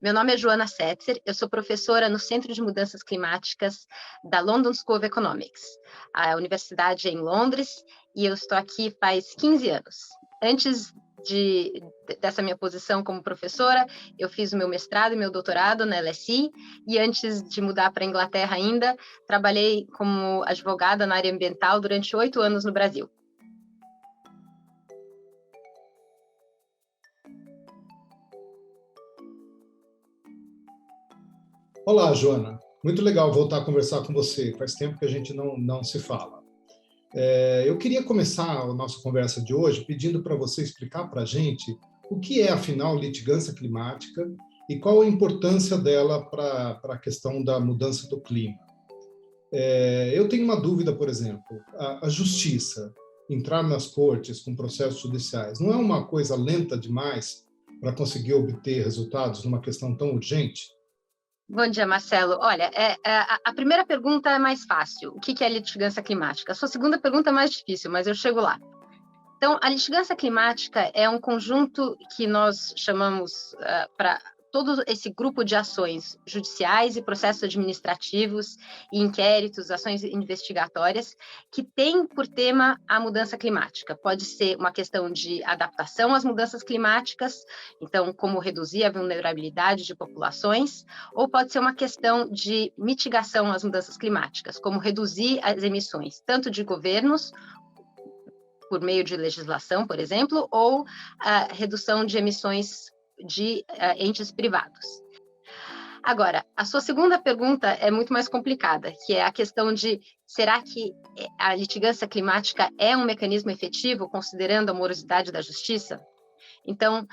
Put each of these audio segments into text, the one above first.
Meu nome é Joana Setzer, eu sou professora no Centro de Mudanças Climáticas da London School of Economics. A universidade é em Londres e eu estou aqui faz 15 anos. Antes dessa minha posição como professora, eu fiz o meu mestrado e meu doutorado na LSE, e antes de mudar para a Inglaterra ainda, trabalhei como advogada na área ambiental durante 8 anos no Brasil. Olá, Joana. Muito legal voltar a conversar com você. Faz tempo que a gente não se fala. Eu queria começar a nossa conversa de hoje pedindo para você explicar para a gente o que é, afinal, litigância climática e qual a importância dela para a questão da mudança do clima. Eu tenho uma dúvida, por exemplo, a justiça, entrar nas cortes com processos judiciais, não é uma coisa lenta demais para conseguir obter resultados numa questão tão urgente? Bom dia, Marcelo. Olha, a primeira pergunta é mais fácil. O que é litigância climática? A sua segunda pergunta é mais difícil, mas eu chego lá. Então, a litigância climática é um conjunto que nós chamamos para todo esse grupo de ações judiciais e processos administrativos e inquéritos, ações investigatórias, que tem por tema a mudança climática. Pode ser uma questão de adaptação às mudanças climáticas, então, como reduzir a vulnerabilidade de populações, ou pode ser uma questão de mitigação às mudanças climáticas, como reduzir as emissões, tanto de governos, por meio de legislação, por exemplo, ou a redução de emissões de entes privados. Agora, a sua segunda pergunta é muito mais complicada, que é a questão de será que a litigância climática é um mecanismo efetivo, considerando a morosidade da justiça? Então,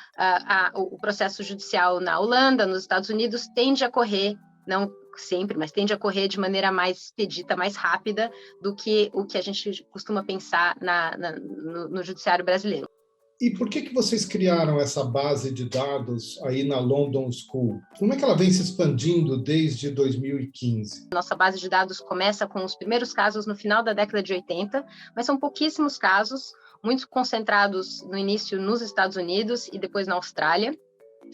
o processo judicial na Holanda, nos Estados Unidos, tende a correr, não sempre, mas tende a correr de maneira mais expedita, mais rápida do que o que a gente costuma pensar no judiciário brasileiro. E por que vocês criaram essa base de dados aí na London School? Como é que ela vem se expandindo desde 2015? Nossa base de dados começa com os primeiros casos no final da década de 80, mas são pouquíssimos casos, muito concentrados no início nos Estados Unidos e depois na Austrália.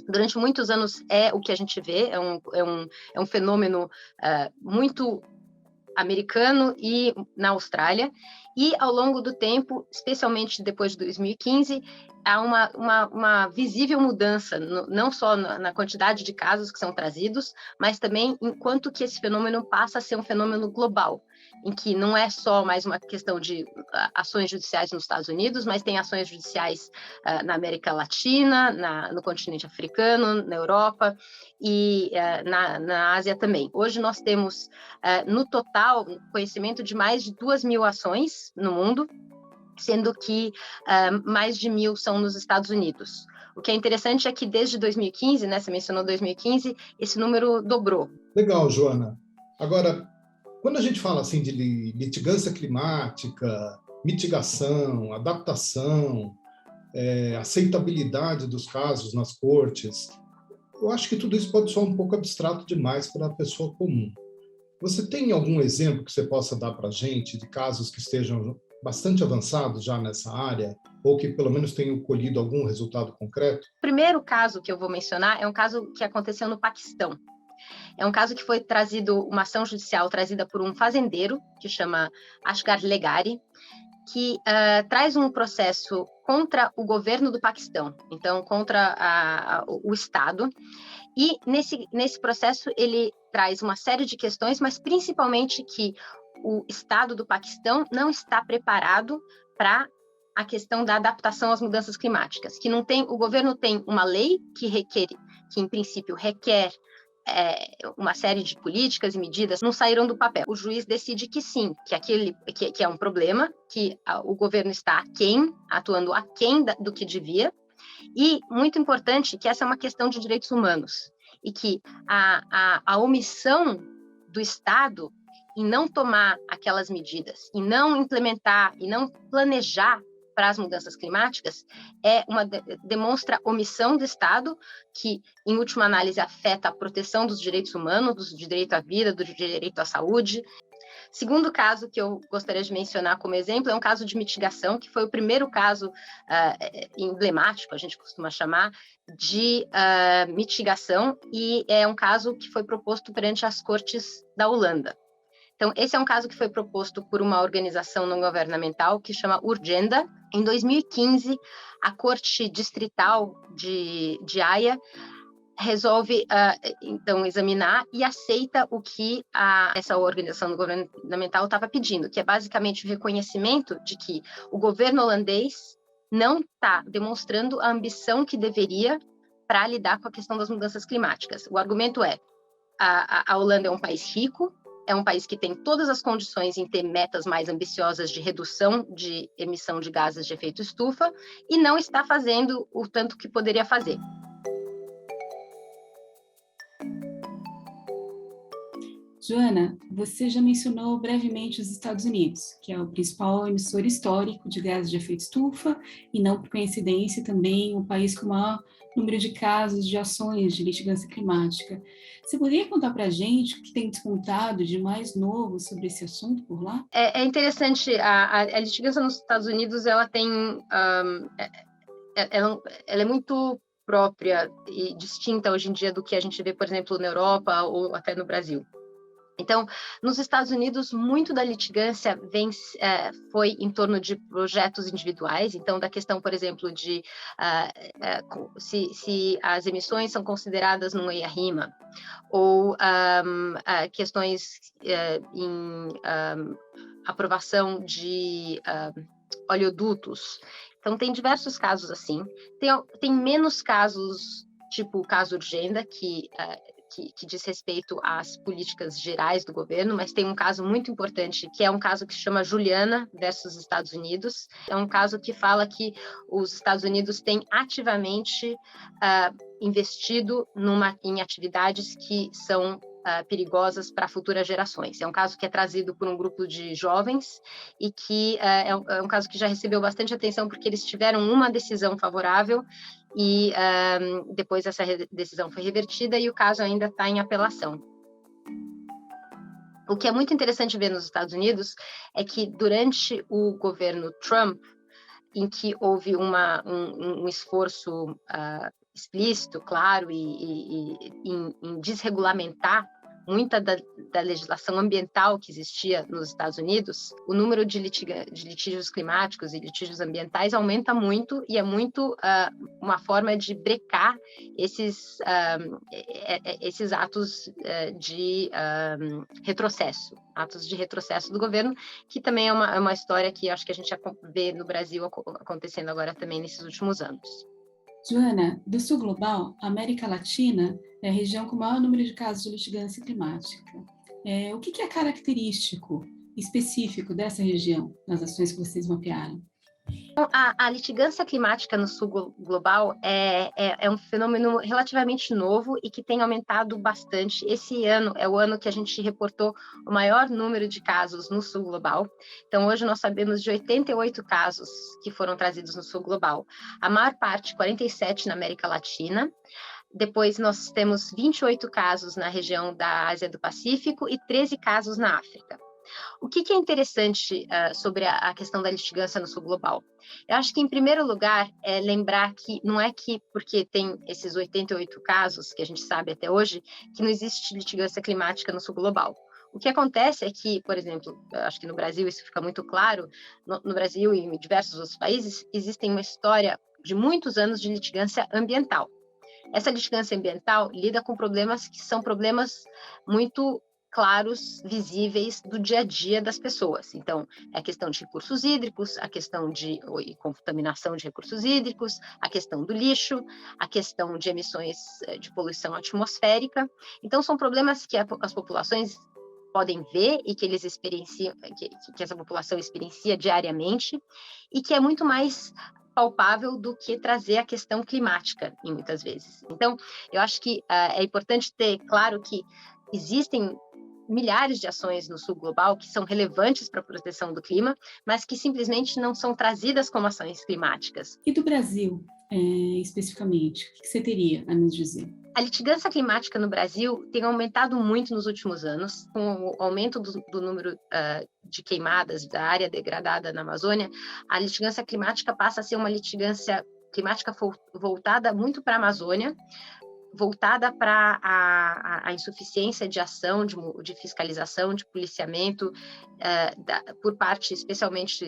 Durante muitos anos é o que a gente vê, é um fenômeno muito americano e na Austrália, e ao longo do tempo, especialmente depois de 2015, há uma visível mudança, não só na quantidade de casos que são trazidos, mas também enquanto que esse fenômeno passa a ser um fenômeno global, em que não é só mais uma questão de ações judiciais nos Estados Unidos, mas tem ações judiciais na América Latina, no continente africano, na Europa e na Ásia também. Hoje nós temos, no total, conhecimento de mais de 2.000 ações no mundo, sendo que mais de 1.000 são nos Estados Unidos. O que é interessante é que desde 2015, né, você mencionou 2015, esse número dobrou. Legal, Joana. Agora, quando a gente fala assim de litigância climática, mitigação, adaptação, aceitabilidade dos casos nas cortes, eu acho que tudo isso pode soar um pouco abstrato demais para a pessoa comum. Você tem algum exemplo que você possa dar para a gente de casos que estejam bastante avançados já nessa área, ou que pelo menos tenham colhido algum resultado concreto? O primeiro caso que eu vou mencionar é um caso que aconteceu no Paquistão. É um caso que foi trazido, uma ação judicial trazida por um fazendeiro, que chama Asghar Leghari, que traz um processo contra o governo do Paquistão, então contra o Estado, e nesse processo ele traz uma série de questões, mas principalmente que o Estado do Paquistão não está preparado para a questão da adaptação às mudanças climáticas, que não tem, o governo tem uma lei que em princípio requer uma série de políticas e medidas, não saíram do papel. O juiz decide que sim, que é um problema, que o governo está atuando aquém do que devia, e, muito importante, que essa é uma questão de direitos humanos, e que a omissão do Estado em não tomar aquelas medidas, e não implementar, e não planejar para as mudanças climáticas, demonstra omissão do Estado, que, em última análise, afeta a proteção dos direitos humanos, do direito à vida, do direito à saúde. Segundo caso que eu gostaria de mencionar como exemplo é um caso de mitigação, que foi o primeiro caso emblemático, a gente costuma chamar, de mitigação, e é um caso que foi proposto perante as cortes da Holanda. Então, esse é um caso que foi proposto por uma organização não governamental que chama Urgenda. Em 2015, a Corte Distrital de Haia resolve, então, examinar e aceita o que essa organização não governamental estava pedindo, que é basicamente o reconhecimento de que o governo holandês não está demonstrando a ambição que deveria para lidar com a questão das mudanças climáticas. O argumento é, a Holanda é um país rico, é um país que tem todas as condições em ter metas mais ambiciosas de redução de emissão de gases de efeito estufa e não está fazendo o tanto que poderia fazer. Joana, você já mencionou brevemente os Estados Unidos, que é o principal emissor histórico de gases de efeito estufa e, não por coincidência, também o país com o maior número de casos de ações de litigância climática. Você poderia contar para a gente o que tem despontado de mais novo sobre esse assunto por lá? É interessante, a litigância nos Estados Unidos, ela tem, ela é muito própria e distinta hoje em dia do que a gente vê, por exemplo, na Europa ou até no Brasil. Então, nos Estados Unidos, muito da litigância foi em torno de projetos individuais, então da questão, por exemplo, de se as emissões são consideradas num EIA-RIMA, ou questões em aprovação de oleodutos. Então, tem diversos casos assim. Tem menos casos, tipo o caso Urgenda, que diz respeito às políticas gerais do governo, mas tem um caso muito importante, que é um caso que se chama Juliana versus Estados Unidos. É um caso que fala que os Estados Unidos têm ativamente investido em atividades que são perigosas para futuras gerações. É um caso que é trazido por um grupo de jovens e que é um caso que já recebeu bastante atenção porque eles tiveram uma decisão favorável e depois essa decisão foi revertida e o caso ainda está em apelação. O que é muito interessante ver nos Estados Unidos é que durante o governo Trump, em que houve um esforço explícito, claro, em desregulamentar muita da legislação ambiental que existia nos Estados Unidos, o número de litígios climáticos e litígios ambientais aumenta muito e é muito uma forma de brecar esses atos de retrocesso do governo, que também é uma história que acho que a gente já vê no Brasil acontecendo agora também nesses últimos anos. Joana, do sul global, a América Latina é a região com o maior número de casos de litigância climática. O que é característico, específico dessa região, nas ações que vocês mapearam? A litigância climática no sul global é um fenômeno relativamente novo e que tem aumentado bastante. Esse ano é o ano que a gente reportou o maior número de casos no sul global. Então, hoje nós sabemos de 88 casos que foram trazidos no sul global. A maior parte, 47 na América Latina. Depois nós temos 28 casos na região da Ásia do Pacífico e 13 casos na África. O que é interessante sobre a questão da litigância no sul global? Eu acho que, em primeiro lugar, é lembrar que não é que, porque tem esses 88 casos, que a gente sabe até hoje, que não existe litigância climática no sul global. O que acontece é que, por exemplo, acho que no Brasil isso fica muito claro, no Brasil e em diversos outros países, existem uma história de muitos anos de litigância ambiental. Essa litigância ambiental lida com problemas que são problemas muito claros, visíveis do dia a dia das pessoas. Então, é a questão de recursos hídricos, a questão de contaminação de recursos hídricos, a questão do lixo, a questão de emissões de poluição atmosférica. Então, são problemas que as populações podem ver e que eles experienciam, que essa população experiencia diariamente e que é muito mais palpável do que trazer a questão climática, em muitas vezes. Então, eu acho que é importante ter claro que existem milhares de ações no sul global que são relevantes para a proteção do clima, mas que simplesmente não são trazidas como ações climáticas. E do Brasil, especificamente, o que você teria a nos dizer? A litigância climática no Brasil tem aumentado muito nos últimos anos, com o aumento do número de queimadas da área degradada na Amazônia. A litigância climática passa a ser uma litigância climática voltada muito para a Amazônia, voltada para a insuficiência de ação, de fiscalização, de policiamento, por parte, especialmente,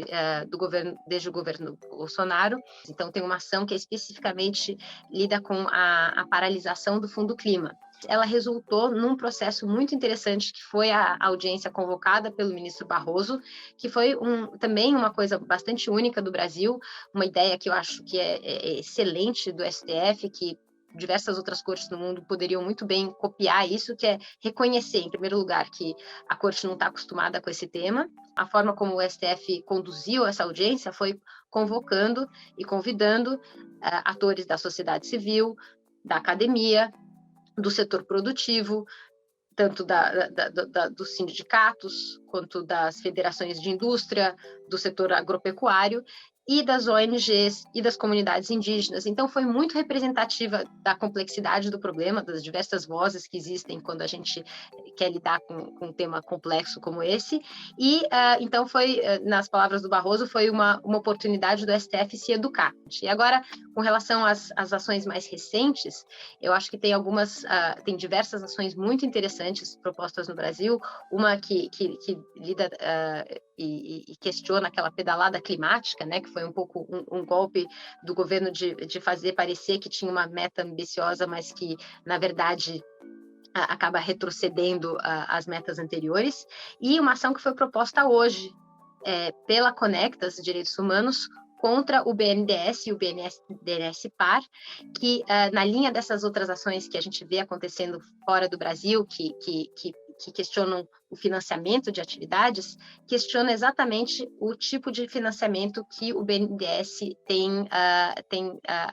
do governo, desde o governo Bolsonaro. Então, tem uma ação que especificamente lida com a paralisação do Fundo Clima. Ela resultou num processo muito interessante, que foi a audiência convocada pelo ministro Barroso, que foi também uma coisa bastante única do Brasil, uma ideia que eu acho que é excelente do STF, que diversas outras cortes no mundo poderiam muito bem copiar isso, que é reconhecer, em primeiro lugar, que a corte não está acostumada com esse tema. A forma como o STF conduziu essa audiência foi convocando e convidando atores da sociedade civil, da academia, do setor produtivo, tanto dos sindicatos, quanto das federações de indústria, do setor agropecuário, e das ONGs e das comunidades indígenas. Então, foi muito representativa da complexidade do problema, das diversas vozes que existem quando a gente quer lidar com um tema complexo como esse. E, então, nas palavras do Barroso, foi uma oportunidade do STF se educar. E agora, com relação às ações mais recentes, eu acho que tem diversas ações muito interessantes propostas no Brasil. Uma que lida e questiona aquela pedalada climática, né, que foi um pouco um golpe do governo de fazer parecer que tinha uma meta ambiciosa, mas que, na verdade, acaba retrocedendo as metas anteriores. E uma ação que foi proposta hoje pela Conectas Direitos Humanos contra o BNDES e o BNDES-Par, que, na linha dessas outras ações que a gente vê acontecendo fora do Brasil, que questionam o financiamento de atividades, questiona exatamente o tipo de financiamento que o BNDES tem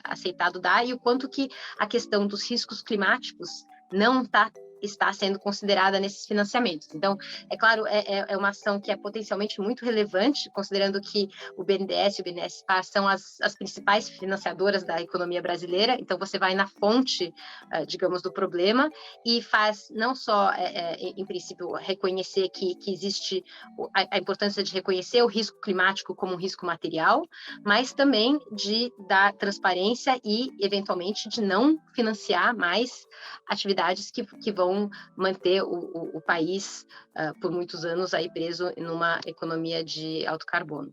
aceitado dar e o quanto que a questão dos riscos climáticos não está sendo considerada nesses financiamentos. Então, é claro, é uma ação que é potencialmente muito relevante, considerando que o BNDES e o BNDES-Par são as principais financiadoras da economia brasileira. Então, você vai na fonte, digamos, do problema e faz não só, em princípio, reconhecer que existe a importância de reconhecer o risco climático como um risco material, mas também de dar transparência e, eventualmente, de não financiar mais atividades que vão manter o país por muitos anos aí preso numa economia de alto carbono.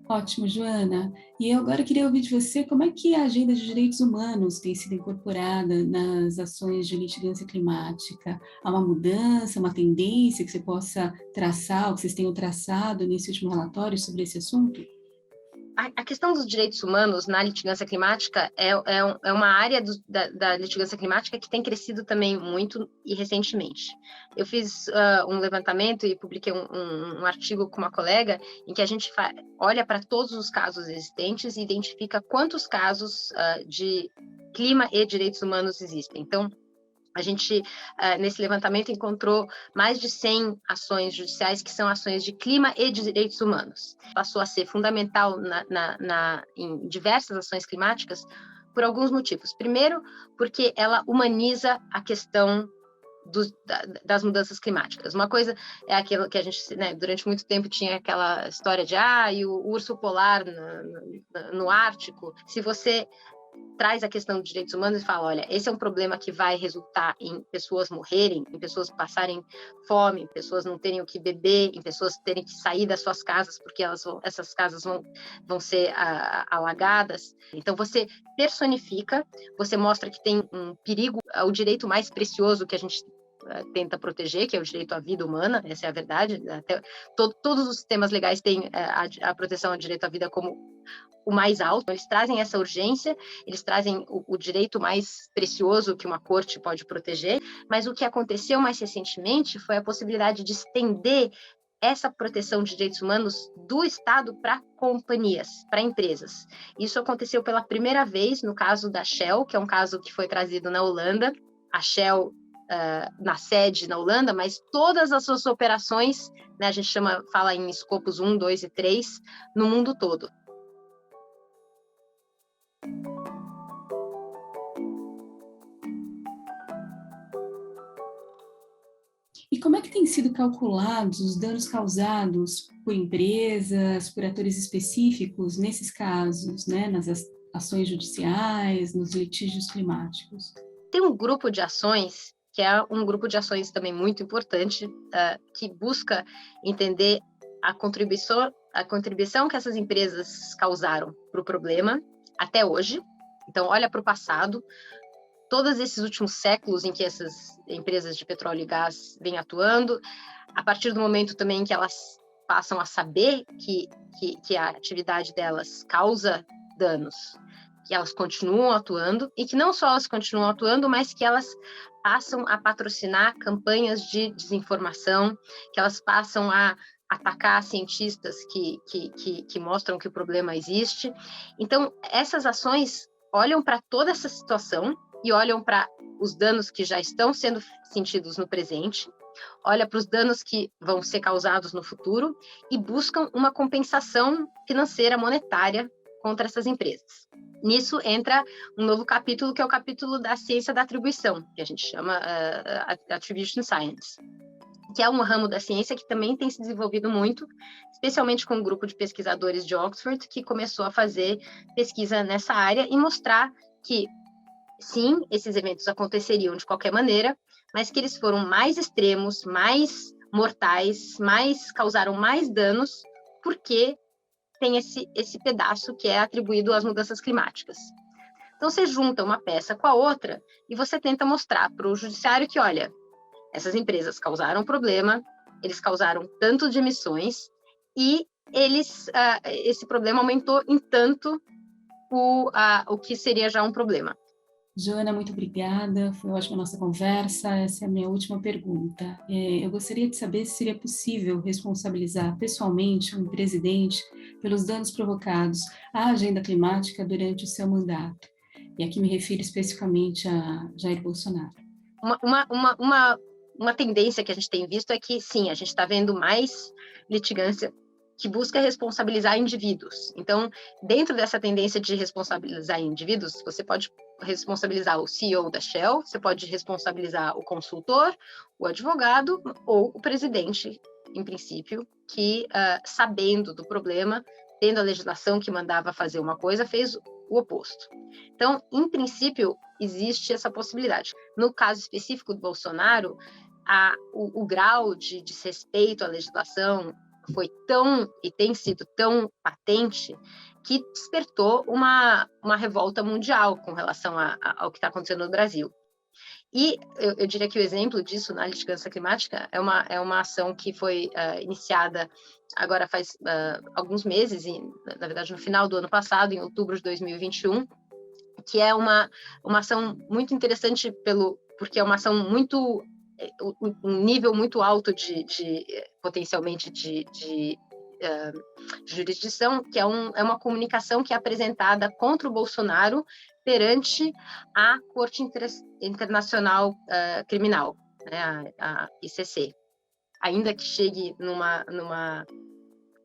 Ótimo, Joana. E eu agora queria ouvir de você como é que a agenda de direitos humanos tem sido incorporada nas ações de litigância climática. Há uma mudança, uma tendência que você possa traçar, ou que vocês tenham traçado nesse último relatório sobre esse assunto? A questão dos direitos humanos na litigância climática é uma área da litigância climática que tem crescido também muito e recentemente. Eu fiz um levantamento e publiquei um artigo com uma colega em que a gente olha para todos os casos existentes e identifica quantos casos de clima e direitos humanos existem. Então, a gente, nesse levantamento, encontrou mais de 100 ações judiciais que são ações de clima e de direitos humanos. Passou a ser fundamental em diversas ações climáticas por alguns motivos. Primeiro, porque ela humaniza a questão das mudanças climáticas. Uma coisa é aquilo que a gente, né, durante muito tempo tinha aquela história de e o urso polar no Ártico. Se você traz a questão de direitos humanos e fala, olha, esse é um problema que vai resultar em pessoas morrerem, em pessoas passarem fome, em pessoas não terem o que beber, em pessoas terem que sair das suas casas porque essas casas vão ser alagadas. Então, você personifica, você mostra que tem um perigo, o direito mais precioso que a gente tenta proteger, que é o direito à vida humana, essa é a verdade. Todos os sistemas legais têm a proteção ao direito à vida como o mais alto. Eles trazem essa urgência, eles trazem o direito mais precioso que uma corte pode proteger, mas o que aconteceu mais recentemente foi a possibilidade de estender essa proteção de direitos humanos do Estado para companhias, para empresas. Isso aconteceu pela primeira vez no caso da Shell, que é um caso que foi trazido na Holanda. A Shell na sede na Holanda, mas todas as suas operações, né, a gente fala em escopos 1, 2 e 3, no mundo todo. como é que têm sido calculados os danos causados por empresas, por atores específicos nesses casos, né, nas ações judiciais, nos litígios climáticos? Tem um grupo de ações, que é um grupo de ações também muito importante, que busca entender a contribuição que essas empresas causaram para o problema até hoje. Então, olha para o passado, todos esses últimos séculos em que essas empresas de petróleo e gás vêm atuando, a partir do momento também que elas passam a saber que a atividade delas causa danos, que elas continuam atuando, e que não só elas continuam atuando, mas que elas passam a patrocinar campanhas de desinformação, que elas passam a atacar cientistas que mostram que o problema existe. Então, essas ações olham para toda essa situação e olham para os danos que já estão sendo sentidos no presente, olha para os danos que vão ser causados no futuro e buscam uma compensação financeira monetária contra essas empresas. Nisso entra um novo capítulo, que é o capítulo da ciência da atribuição, que a gente chama Attribution Science, que é um ramo da ciência que também tem se desenvolvido muito, especialmente com um grupo de pesquisadores de Oxford, que começou a fazer pesquisa nessa área e mostrar que, sim, esses eventos aconteceriam de qualquer maneira, mas que eles foram mais extremos, mais mortais, causaram mais danos, porque tem esse pedaço que é atribuído às mudanças climáticas. Então, você junta uma peça com a outra e você tenta mostrar para o judiciário que, olha, essas empresas causaram problema, eles causaram tanto de emissões e esse problema aumentou em tanto o que seria já um problema. Joana, muito obrigada, foi ótima a nossa conversa. Essa é a minha última pergunta. Eu gostaria de saber se seria possível responsabilizar pessoalmente um presidente pelos danos provocados à agenda climática durante o seu mandato. E aqui me refiro especificamente a Jair Bolsonaro. Uma tendência que a gente tem visto é que, sim, a gente está vendo mais litigância que busca responsabilizar indivíduos. Então, dentro dessa tendência de responsabilizar indivíduos, você pode responsabilizar o CEO da Shell, você pode responsabilizar o consultor, o advogado ou o presidente, em princípio, que, sabendo do problema, tendo a legislação que mandava fazer uma coisa, fez o oposto. Então, em princípio, existe essa possibilidade. No caso específico do Bolsonaro, o grau de desrespeito à legislação foi tão, e tem sido tão patente, que despertou uma revolta mundial com relação ao que está acontecendo no Brasil. E eu diria que o exemplo disso na litigância climática é uma ação que foi iniciada agora faz alguns meses, na verdade no final do ano passado, em outubro de 2021, que é uma ação muito interessante porque é uma ação muito um nível muito alto potencialmente de jurisdição, que é uma comunicação que é apresentada contra o Bolsonaro perante a Corte Internacional Criminal, né, a ICC. Ainda que chegue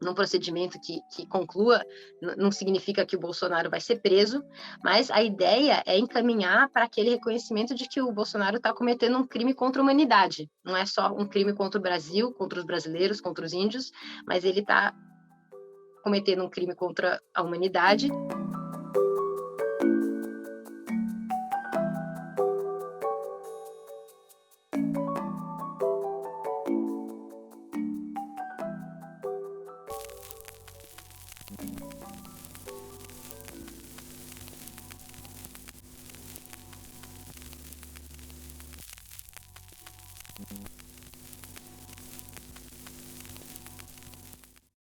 num procedimento que conclua, não significa que o Bolsonaro vai ser preso, mas a ideia é encaminhar para aquele reconhecimento de que o Bolsonaro está cometendo um crime contra a humanidade. Não é só um crime contra o Brasil, contra os brasileiros, contra os índios, mas ele está cometendo um crime contra a humanidade.